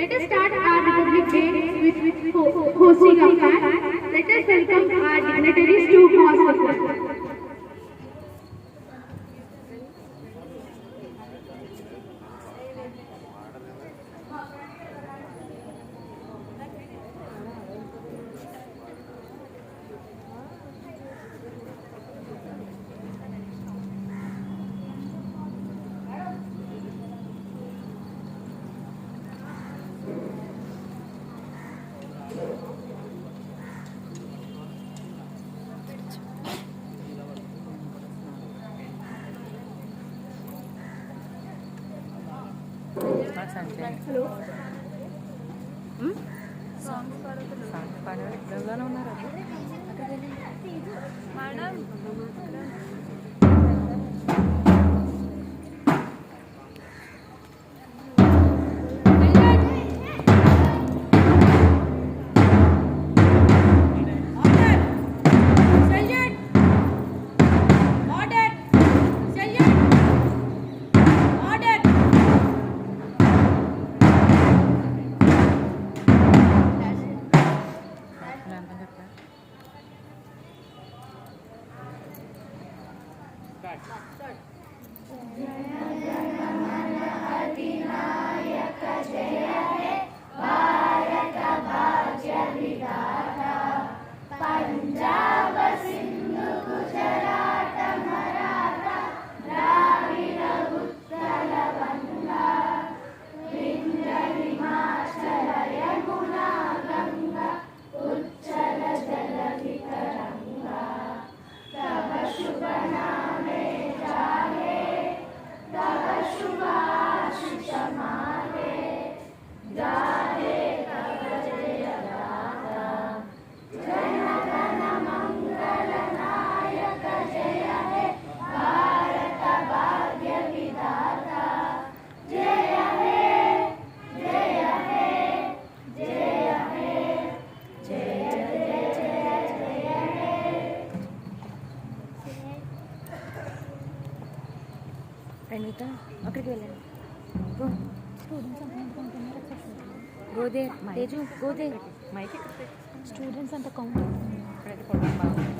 Let us start our Republic Day with hosting a flag. Let us welcome our dignitaries to host the flag. Hello songs పాడే ఎగ్జామ్లోనే ఉన్నారు madam. Anitha అక్కడికి వెళ్ళండి. గోదే Teju గోదే mic students అంత count అక్కడైతే కొట్టడం బాగుంది.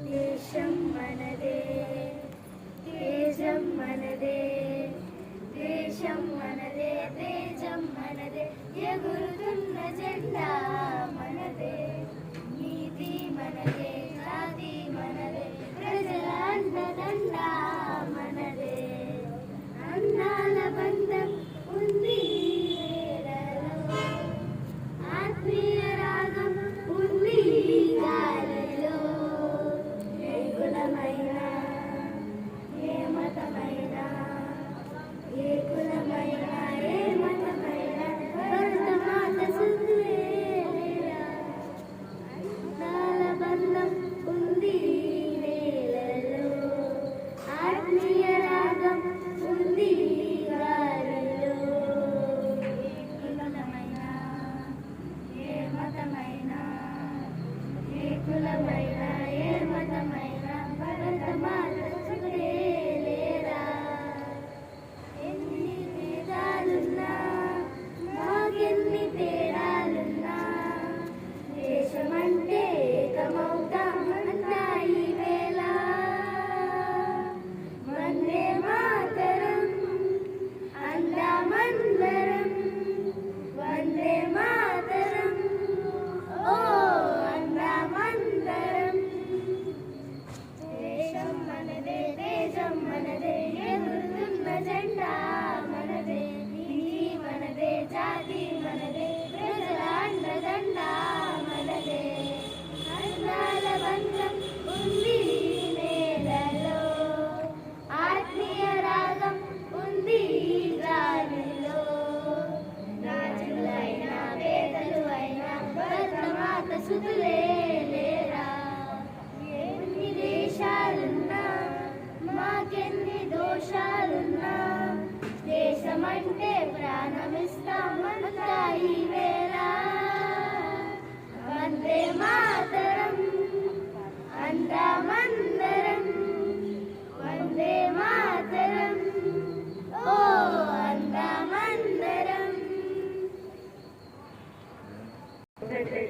దేశం మనదే, దేశం మనదే, దేశం మనదే, దేశం మనదే, ఎగురుతున్న జెండా మనదే, నీతి మనదే, జాతి మనదే, ప్రజల అండదండ మనదే, అన్నాల బంధం ఉంది వేలలో, ఆత్మీయ రాగం ఉంది గాలిలో, ఏ కులమైన ఏ మతమైన, ఏ కులమైన ఏ మతమైన, భరతమాత సుందరేరా, అన్నాల బంధం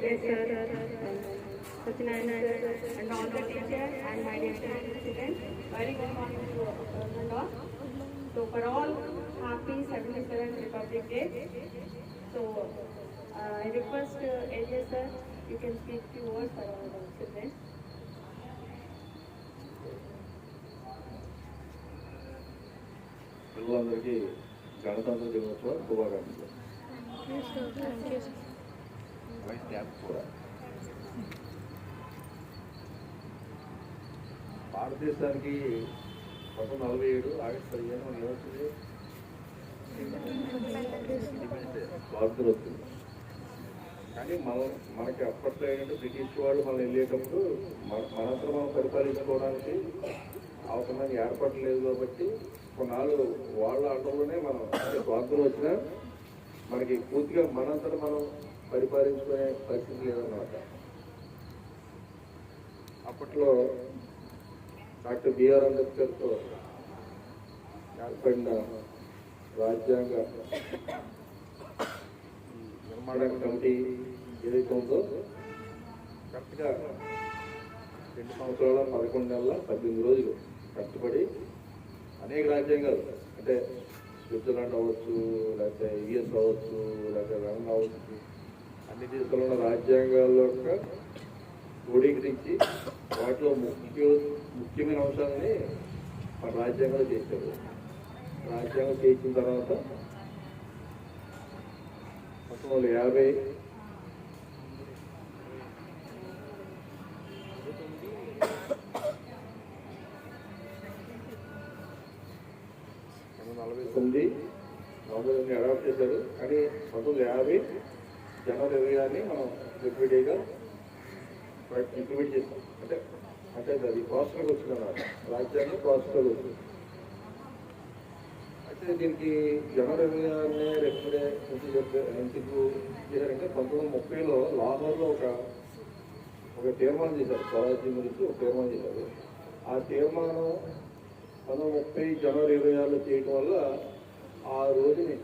yes, sir, Satyanarayana sir, and all the teachers and my dear students. Very good morning to all. So for all, happy 77th Republic Day. So I request AJ sir, you can speak few words for all the children. పిల్లలందరికీ గణతంత్ర దినోత్సవ శుభాకాంక్షలు. అలాగే cap కూడా. భారతదేశానికి 1947 August 15 మనం ఏమవుతుంది స్వాతంత్రం వస్తుంది. కానీ మనకి అప్పట్లో ఏంటంటే బ్రిటిష్ వాళ్ళు మనం వెళ్ళేటప్పుడు మనంతా మనం పరిపాలించుకోవడానికి అవసరమైన ఏర్పాట్లు లేదు కాబట్టి కొన్నాళ్ళు వాళ్ళ ఆటల్లోనే మనం స్వాతంత్రం వచ్చినా మనకి పూర్తిగా మనంతటా మనం పరిపాలించుకునే పరిస్థితి లేదన్నమాట. అప్పట్లో డాక్టర్ బిఆర్ అంబేద్కర్తో ఏర్పడిన రాజ్యాంగ నిర్మాణ కమిటీ ఏదైతే ఉందో కరెక్ట్గా 2 సంవత్సరాల 11 నెలల 18 రోజులు కష్టపడి అనేక రాజ్యాంగాలు అంటే స్విట్జర్లాండ్ అవ్వచ్చు, లేకపోతే యుఎస్ అవ్వచ్చు, లేకపోతే లండన్ అవ్వచ్చు, అన్ని దేశాల్లో ఉన్న రాజ్యాంగాల యొక్క క్రోడీకరించి వాటిలో ముఖ్యమైన అంశాలని మన రాజ్యాంగాలు చేశారు. రాజ్యాంగం చేసిన తర్వాత 1950 49 నవంబర్ అడాప్ట్ చేశారు. కానీ 1950 జనవరి 26 మనం రిపీట్ డేగా ఇంప్లిమెంట్ చేస్తాం. అంటే అది ప్రాసెస్లోకి వచ్చిందన్నమాట. రాజ్యాంగం ప్రాసెస్లోకి వచ్చింది. అయితే దీనికి జనవరి 26 రిపీట్ డే ఎందుకు చేశారంటే 1930లో లాహోర్లో ఒక తీర్మానం చేశారు. స్వరాజ్యం గురించి ఒక తీర్మానం చేశారు. ఆ తీర్మానం 1930 జనవరి 26 చేయడం వల్ల ఆ రోజుని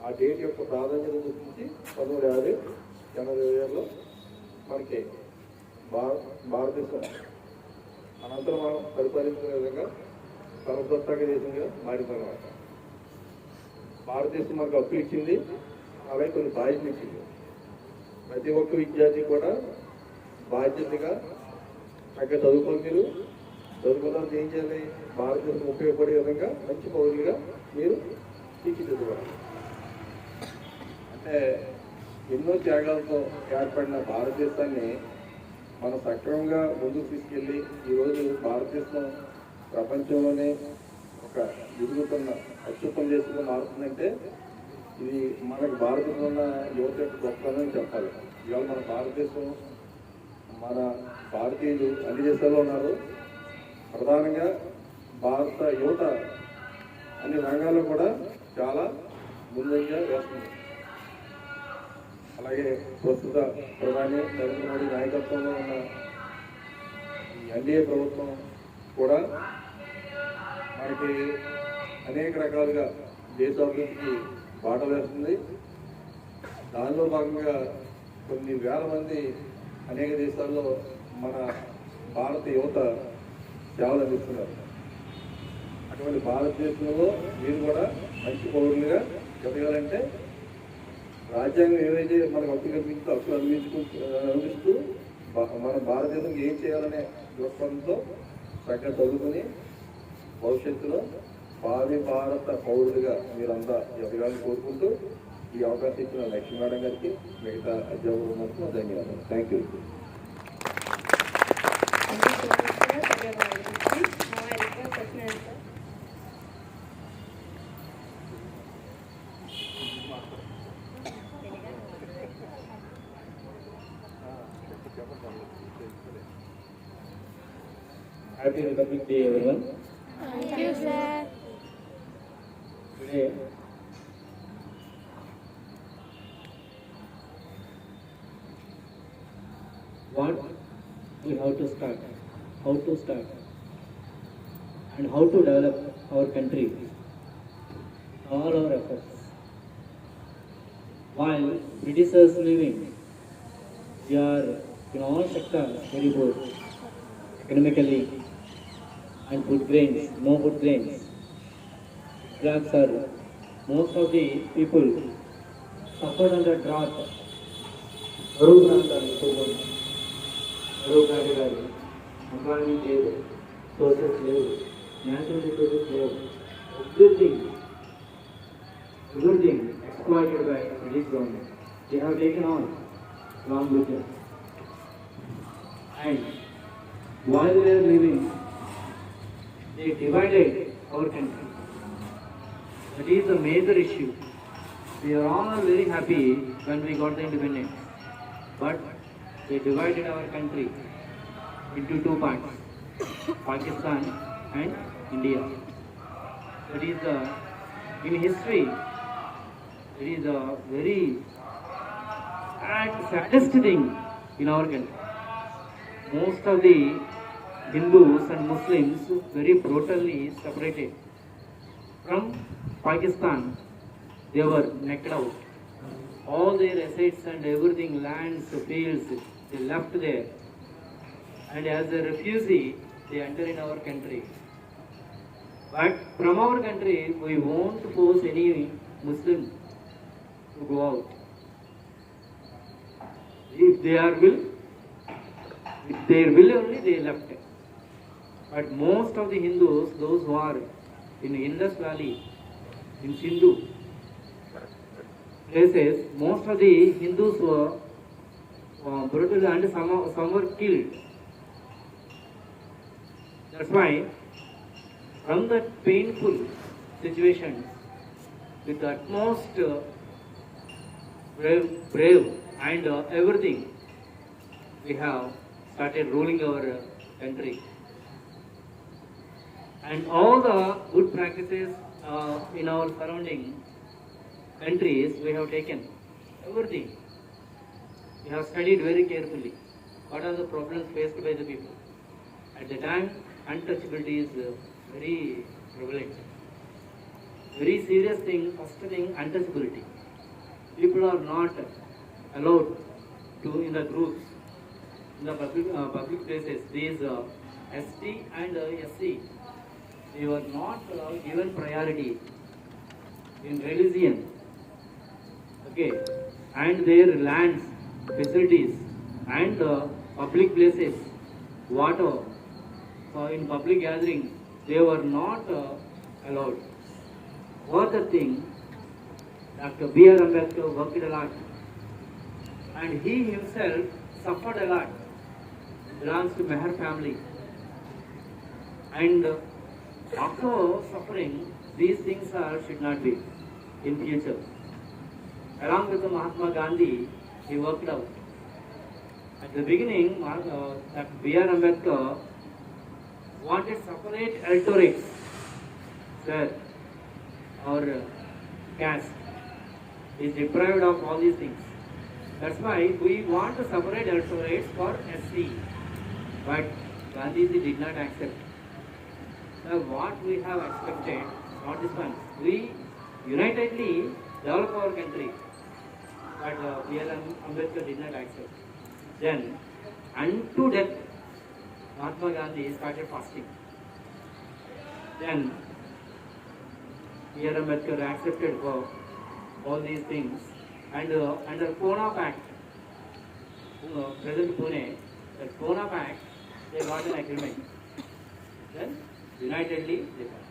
ఆ డేట్ యొక్క ప్రాధాన్యత గురించి 1950 జనవరి 26లో మనకి భారతదేశం అనంతరం మనం పరిపాలించుకునే విధంగా సర్వసత్తాక దేశంగా మారిపోయినమాట. భారతదేశం మనకు హక్కులు ఇచ్చింది, అలాగే కొన్ని బాధ్యతలు ఇచ్చింది. ప్రతి ఒక్క విద్యార్థి కూడా బాధ్యతగా చక్కగా చదువుకొని మీరు చదువుకోవడానికి ఏం చేయాలి, భారతదేశం ఉపయోగపడే విధంగా మంచి పౌరులుగా మీరు తీర్చిదిద్దుకోవాలి. అంటే ఎన్నో త్యాగాలతో ఏర్పడిన భారతదేశాన్ని మనం సక్రమంగా ముందుకు తీసుకెళ్ళి ఈరోజు భారతదేశం ప్రపంచంలోనే ఒక ఎదుగుతున్న అత్యుత్తమ దేశంగా మారుతుందంటే ఇది మనకు భారతదేశంలో ఉన్న యువత యొక్క గొప్పదని చెప్పాలి. ఇవాళ మన భారతదేశం, మన భారతీయులు అన్ని దేశాల్లో ఉన్నారు. ప్రధానంగా భారత యువత అన్ని రంగాల్లో కూడా చాలా ముందంగా వేస్తుంది. అలాగే ప్రస్తుత ప్రధాని నరేంద్ర మోడీ నాయకత్వంలో ఉన్న ఈ ఎన్డీఏ ప్రభుత్వం కూడా మనకి అనేక రకాలుగా దేశాభివృద్ధికి బాట వేస్తుంది. దానిలో భాగంగా కొన్ని వేల మంది అనేక దేశాల్లో మన భారత యువత సేవలు అందిస్తున్నారు. అటువంటి భారతదేశంలో మీరు కూడా మంచి పౌరులుగా ఎదగాలంటే రాజ్యాంగం ఏదైతే మనకు హక్కు కల్పిస్తూ హక్కు అందిస్తూ మన భారతదేశం ఏం చేయాలనే దృక్పథంతో చక్కగా చదువుకుని భవిష్యత్తులో భావి భారత పౌరులుగా మీరంతా ఎదగాలని కోరుకుంటూ ఈ అవకాశం ఇచ్చిన లక్ష్మీ మేడం గారికి, మిగతా అధ్యాపకులకు ధన్యవాదాలు. Thank you. Happy Republic Day, everyone. Thank you, sir. Today, what we have to start, how to start, and how to develop our country, all our efforts. While Britishers living We are in all sectors very poor economically, and food grains, no food grains. Drugs are most of the people suffered under drought. కరువు ప్రాంతాలు ఎక్కువగా ఉన్నాయి. కరువు కాటకాలు, employment లేదు, sources లేవు, natural resources లేవు. Everything exploited by this government. They have taken on along with them. And while they are living, they divided our country. That is a major issue. We are all very happy when we got the independence. But they divided our country into two parts, Pakistan and India. That is in history, it is a very saddest thing in our country. Most of the Hindus and Muslims very brutally separated. From Pakistan, they were knocked out. All their assets and everything, lands, fields, they left there. And as a refugee, they enter in our country. But from our country, we won't force any Muslim to go out. If their will only, they left. But most of the Hindus, those who are in Indus Valley, in Sindhu places, most of the Hindus were brutally and some were killed. That's why from that painful situation, with the utmost brave and everything, we have started ruling our country. And all the good practices in our surrounding countries, we have taken everything. We have studied very carefully what are the problems faced by the people. At the time, untouchability is very prevalent. Very serious thing, first thing, untouchability. People are not allowed to, in the groups, in the public places, these ST and SC, they were not given priority in religion, okay, and their lands, facilities, and public places, water, in public gatherings, they were not allowed. What the thing, Dr. B.R. Ambedkar worked a lot, and he himself suffered a lot. Belongs to Meher family, and after suffering, these things should not be in future. Along with Mahatma Gandhi, he worked out. At the beginning, Dr. B.R. Ambedkar wanted separate electorates, sir, or caste is deprived of all these things. That's why we want to separate electorates for SC, but Gandhiji did not accept. Now what we have expected, not this one, we unitedly develop our country, but B.R. Ambedkar did not accept. Then, unto death, Mahatma Gandhi started fasting. Then, B.R. Ambedkar accepted for all these things, and under Pune Pact, present Pune, that Pune Pact, they got an agreement. Then, unitedly, they got.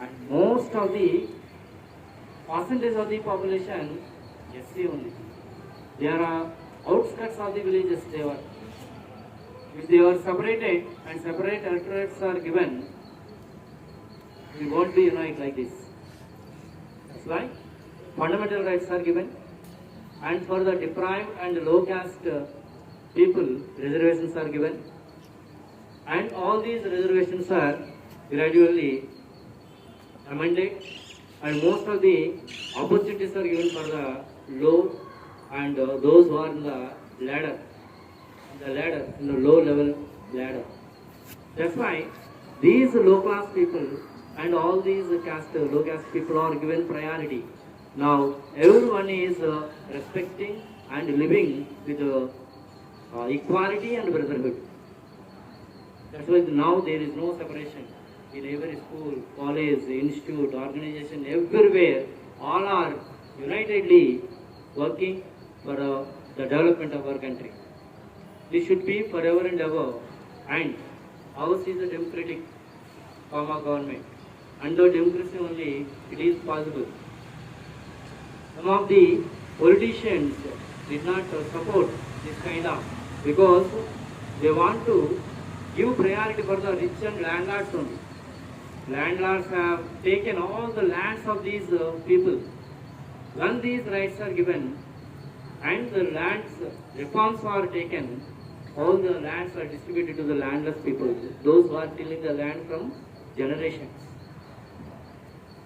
And most of the percentage of the population, SC only. There are outskirts of the villages, they were. If they were separated and separate electorates are given, we won't be united like this. That's why fundamental rights are given, and for the deprived and low caste people, reservations are given, and all these reservations are gradually amended, and most of the opportunities are given for the low and those who are in the ladder, in the low level ladder. That's why these low class people and all these low caste people are given priority. Now everyone is respecting and living with equality and brotherhood. That's why now there is no separation. In every school, college, institute, organization, everywhere, all are unitedly working for the development of our country. This should be forever and ever. And ours is a democratic form of government. Under democracy only it is possible. Some of the politicians did not support this kind of, because they want to give priority for the rich and landlords only. Landlords have taken all the lands of these people. When these rights are given and the lands reforms are taken, all the lands are distributed to the landless people, those who are tilling the land from generations.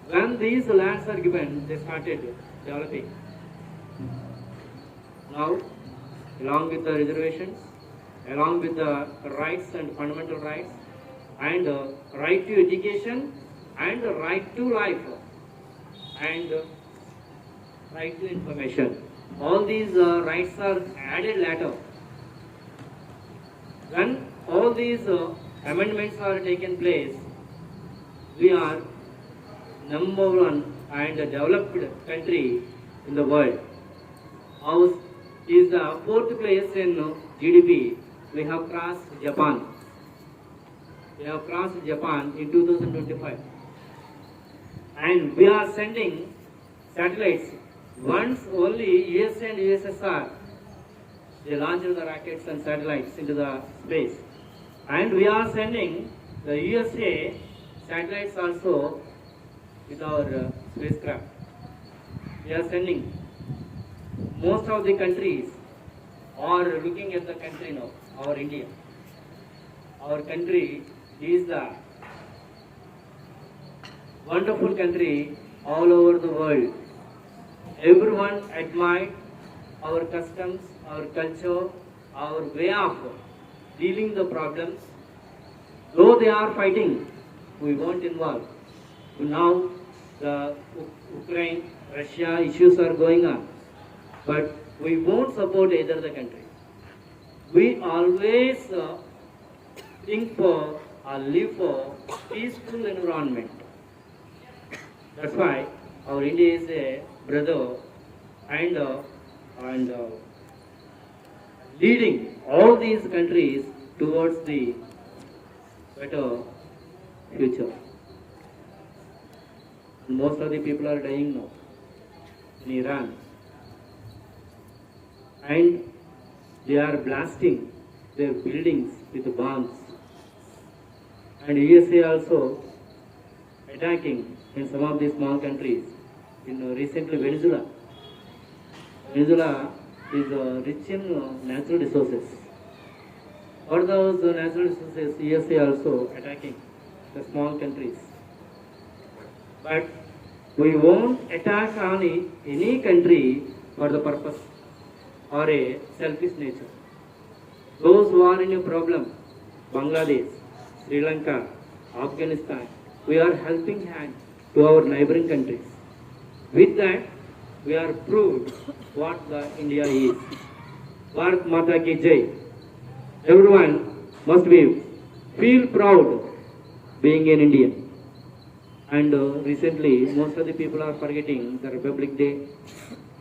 When these lands are given, they started developing. Now, along with the reservations, along with the rights and fundamental rights, and right to education, and right to life, and right to information. All these rights are added later. When all these amendments are taken place, we are number one and developed country in the world. Ours is the fourth place in GDP. We have crossed Japan. We have crossed Japan in 2025. And we are sending satellites. Once only US and USSR, they launched the rockets and satellites into the space. And we are sending the USA satellites also with our spacecraft. We are sending. Most of the countries are looking at the country now, our India. Our country is the wonderful country all over the world. Everyone admired our customs, our culture, our way of dealing the problems. Though they are fighting, we won't involve. Now the Ukraine, Russia issues are going on, but we won't support either the country. We always think for or live for peaceful environment. That's why our India is a brother and leading all these countries towards the better future. Most of the people are dying now in Iran, and they are blasting their buildings with bombs, and USA also attacking in some of these small countries. In recently Venezuela. Venezuela is rich in natural resources. For those natural resources, USA also attacking the small countries. But we won't attack on any country for the purpose or a selfish nature. Those who are in a problem, Bangladesh, Sri Lanka, Afghanistan, we are helping hand to our neighboring countries. With that, we are proved what the India is. Bharat Mata ki Jai. Everyone must feel proud being an Indian. And recently, most of the people are forgetting the Republic Day,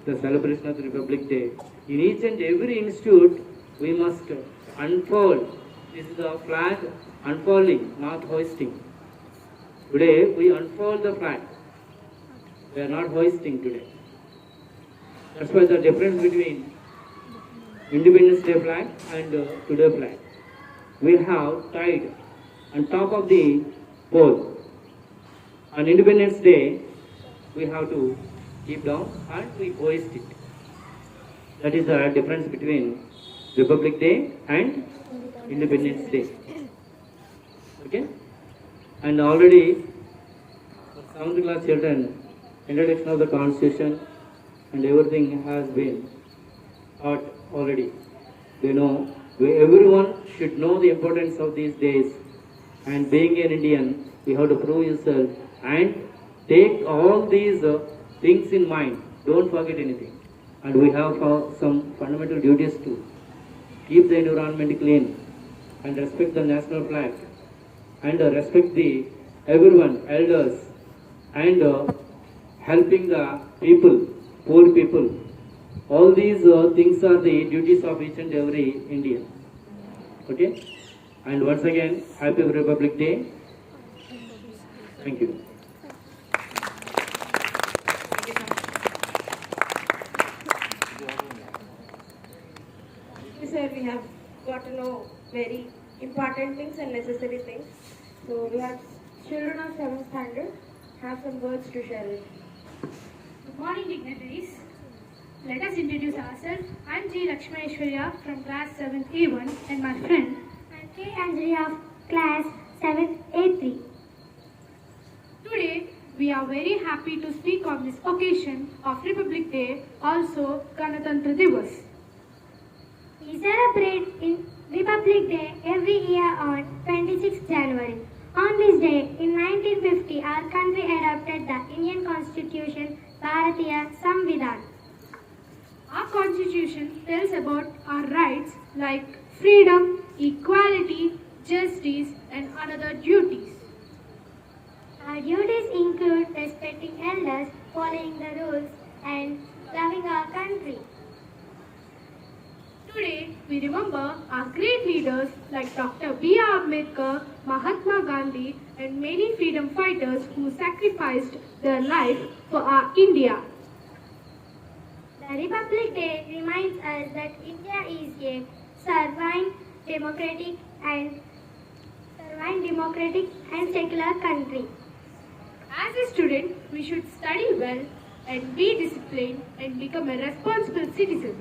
the celebration of the Republic Day. In each and every institute, we must unfold. This is the flag unfolding, not hoisting. Today, we unfold the flag. We are not hoisting today. That's why the difference between Independence Day flag and today flag. We have tied on top of the pole. On Independence Day, we have to keep down and we hoist it. That is the difference between Republic Day and Independence Day. Okay? And already, for 7th class children, introduction of the Constitution and everything has been taught already. They know, everyone should know the importance of these days, and being an Indian, we have to prove yourself and take all these things in mind. Don't forget anything. And we have some fundamental duties too. keep the environment clean, and respect the national flag, and respect the everyone, elders, and helping the people, poor people. All these things are the duties of each and every Indian. Okay? And once again, Happy Republic Day. Thank you. Sir, we have got to know very important things and necessary things. So we have children of 7th standard have some words to share with. Good morning, dignitaries. Let us introduce ourselves. I'm G. Lakshmeshwarya from class 7th A1 and my friend. I'm K. Anjali of class 7th A3. Today, we are very happy to speak on this occasion of Republic Day, also Ganatantra Divas. We celebrate in Republic Day every year on 26th January. On this day, in 1950, our country adopted the Indian Constitution, Bharatiya Samvidhan. Our Constitution tells about our rights like freedom, equality, justice, and other duties. Our duties include respecting elders, following the rules, and loving our country. Today, we remember our great leaders like Dr. B.R. Ambedkar, Mahatma Gandhi, and many freedom fighters who sacrificed their life for our India. The Republic Day reminds us that India is a sovereign, democratic, and secular country. As a student, we should study well and be disciplined and become a responsible citizen.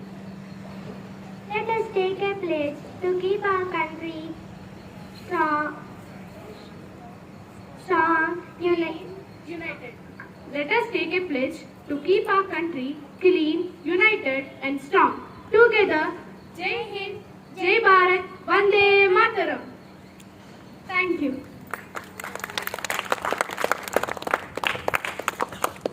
Let us take a pledge to keep our country united. Let us take a pledge to keep our country clean, united and strong. Together, Jai Hind, Jai Bharat, Vande Mataram. Thank you.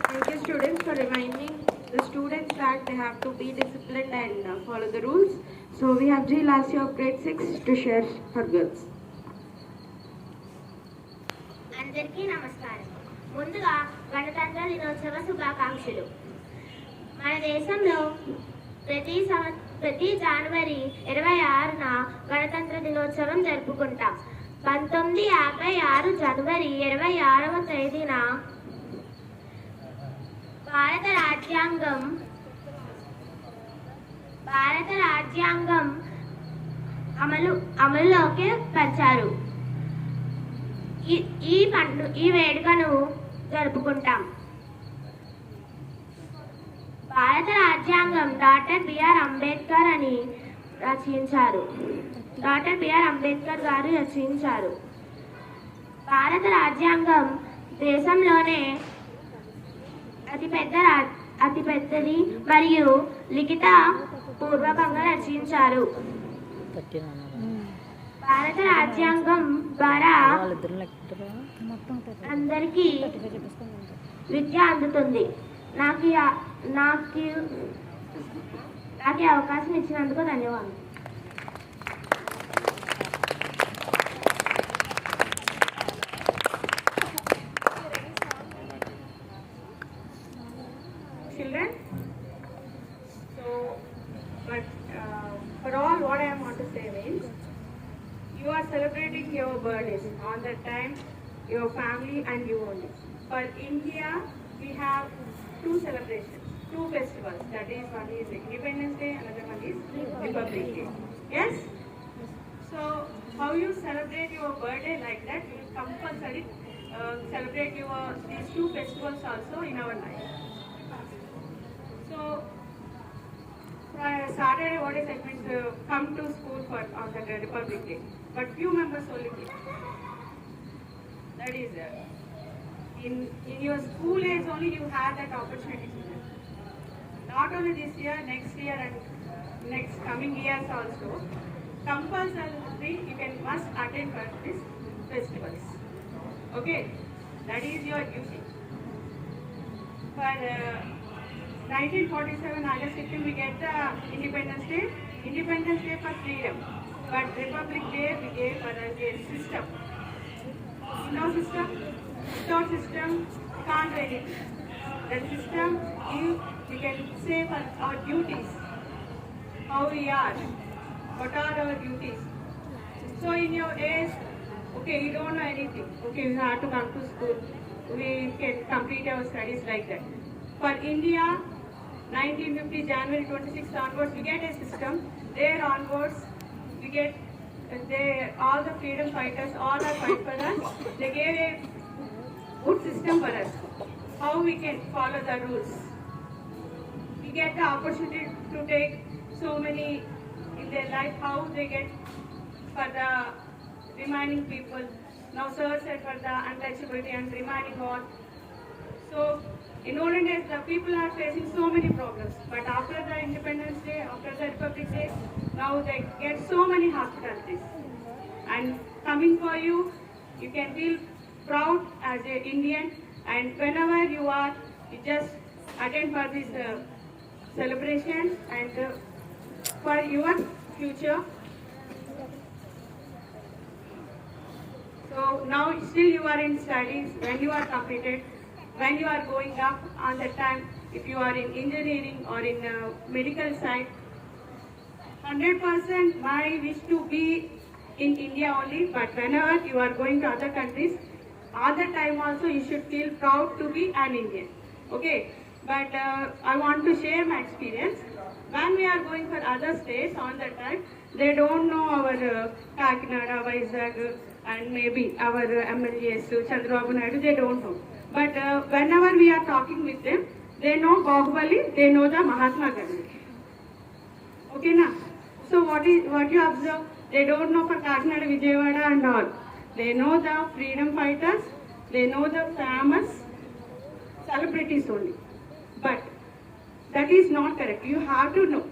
Thank you, students, for reminding the students that they have to be disciplined and follow the rules. So we have G. Lasya of grade 6 to share her girls. అందరికీ నమస్కారం. ముందుగా గణతంత్ర దినోత్సవ శుభాకాంక్షలు. మన దేశంలో ప్రతి జనవరి 26న గణతంత్ర దినోత్సవం జరుపుకుంటాం. 1956 జనవరి 26వ తేదీన భారత రాజ్యాంగం అమలులోకి వచ్చారు. ఈ వేడుకను జరుపుకుంటాం. భారత రాజ్యాంగం డాక్టర్ బిఆర్ అంబేద్కర్ గారు రచించారు. భారత రాజ్యాంగం దేశంలోనే అతిపెద్దది మరియు లిఖిత పూర్వకంగా రచించారు. భారత రాజ్యాంగం ద్వారా అందరికీ విద్య అందుతుంది. నాకు ఈ అవకాశం ఇచ్చినందుకు ధన్యవాదాలు. Children, so but for all what I want to say means you are celebrating your birthdays on that time, your family and you only. For India, we have two celebrations, two festivals. That is, one is Independence Day, another one is Republic Day. Yes? So how you celebrate your birthday like that, you will compulsory celebrate these two festivals also in our life. So Saturday, what is it means come to school for on the Republic Day, but few members only came. That is in your school age only you have that opportunity. Not only this year, next year and next coming years also, compulsory you can must attend for these festivals. Okay, that is your duty. For 1947 August 15 we get the Independence Day. Independence Day for freedom. But Republic Day we gave for a system. No system, without system, can't do anything. The system we can say for our duties, how we are, what are our duties. So in your age, okay, you don't know anything. Okay, we have to come to school. We can complete our studies like that. For India, 1950 January 26th onwards, we get a system. There onwards, we get all the freedom fighters, all are fight for us. They gave a good system for us. How we can follow the rules. We get the opportunity to take so many in their life, how they get for the remaining people. Now Sir said for the untouchability and remaining all. So in olden days the people are facing so many problems, but after the Independence Day, after the Republic Day, now they get so many hospitalities. And coming for you, you can feel proud as an Indian, and whenever you are, you just attend for this celebration and for your future. So now still you are in studies, when you are completed, when you are going up on the time, if you are in engineering or in medical side, 100% my wish to be in India only, but whenever you are going to other countries, all the time also you should feel proud to be an Indian. Okay, but I want to share my experience. When we are going for other states on that time, they don't know our Kakinada, Vizag, and maybe our MLAs, Chandrababu Naidu, they don't know. But whenever we are talking with them, they know Bahubali, they know the Mahatma Gandhi. Okay, na? So what you observe? They don't know for Kakinada, Vijayawada and all. They know the freedom fighters, they know the famous celebrities only. But that is not correct. You have to know.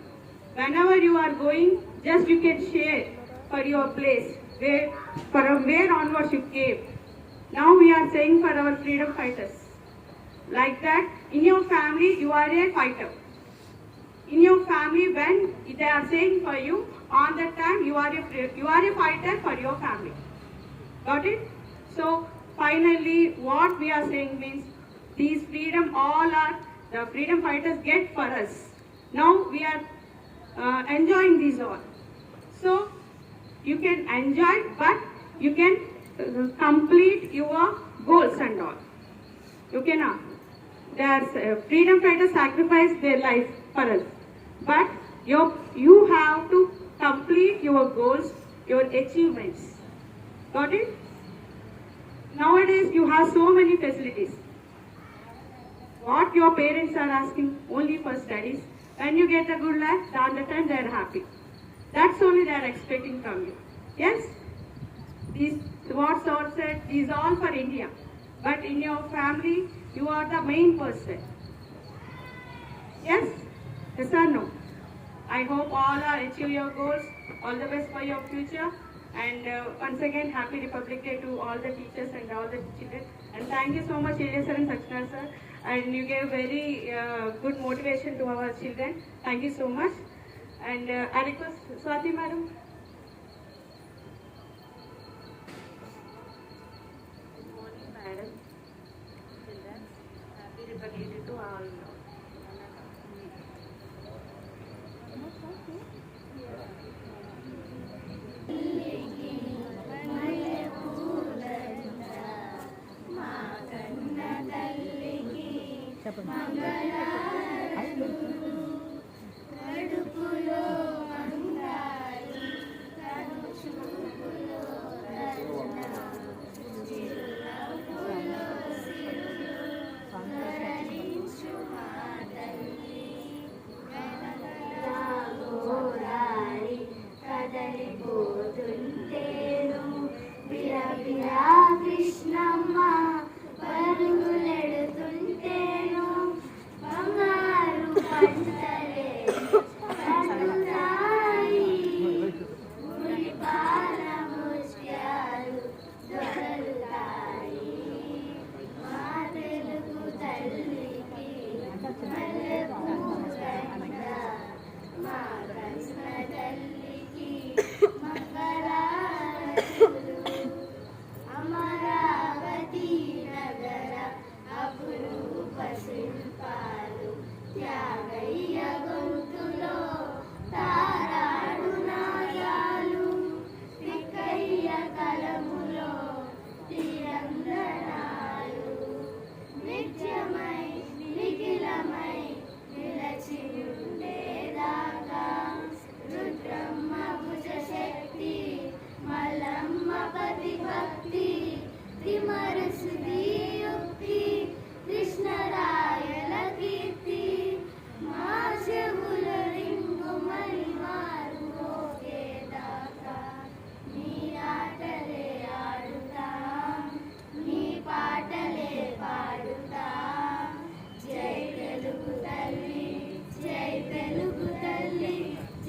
Whenever you are going, just you can share for your place, from where onwards you came. Now we are saying for our freedom fighters. Like that, in your family, you are a fighter. In your family, when they are saying for you, on that time, you are a fighter for your family. Got it? So, finally, what we are saying means, these freedom, all are, the freedom fighters get for us. Now, we are enjoying these all. So, you can enjoy, but you can complete your goals and all. You cannot. Their freedom fighters sacrifice their life for us. But you have to complete your goals, your achievements. Got it? Nowadays you have so many facilities. What your parents are asking only for studies. When you get a good life, all the time they are happy. That's only they are expecting from you. Yes? What Sir said, these all for India. But in your family, you are the main person. Yes? Yes or no? I hope all are achieve your goals. All the best for your future. And once again, happy Republic Day to all the teachers and all the children. And thank you so much, Ilya sir and Sakshana sir. And you gave very good motivation to our children. Thank you so much. And I request Swati madam. Good morning, madam. Children, happy Republic Day to all. Krishnamma పరుగులెడుతుంటేను తల్లికి మంగళారతులు. అమరావతి నగర అపురూప శిల్పాలు త్యాగయ్య గొంతులో తారాడు నాయాలు తిక్కయ్య కలములో తిరంగనాలు నిత్యమై నిఖిలమై నిలచి ఉండేదాకా రుద్రమ్మ భుజ శక్తి మల్లమ్మ పతి భక్తి త్రిమరసుది యుక్తి కృష్ణరాయల కీర్తి మా చెవుల రింగుమని మారు మోగేదాకా నీ ఆటలే ఆడుతాం నీ పాటలే పాడుతాం. జై తెలుగు తల్లి జై తెలుగు తల్లి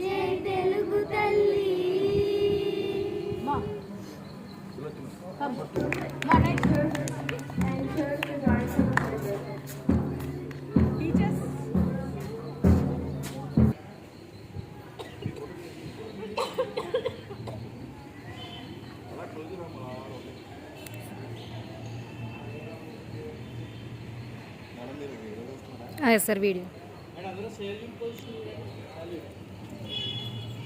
జై తెలుగు తల్లి. And church to join some celebrate. Sir video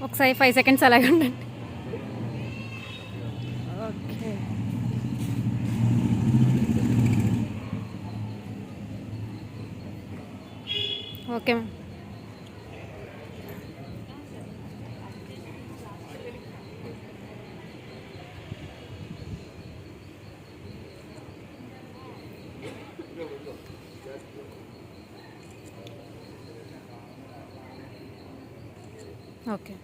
ఒకసారి 5 సెకండ్స్ అలాగే ఉండండి. Okay okay ma'am. ఓకే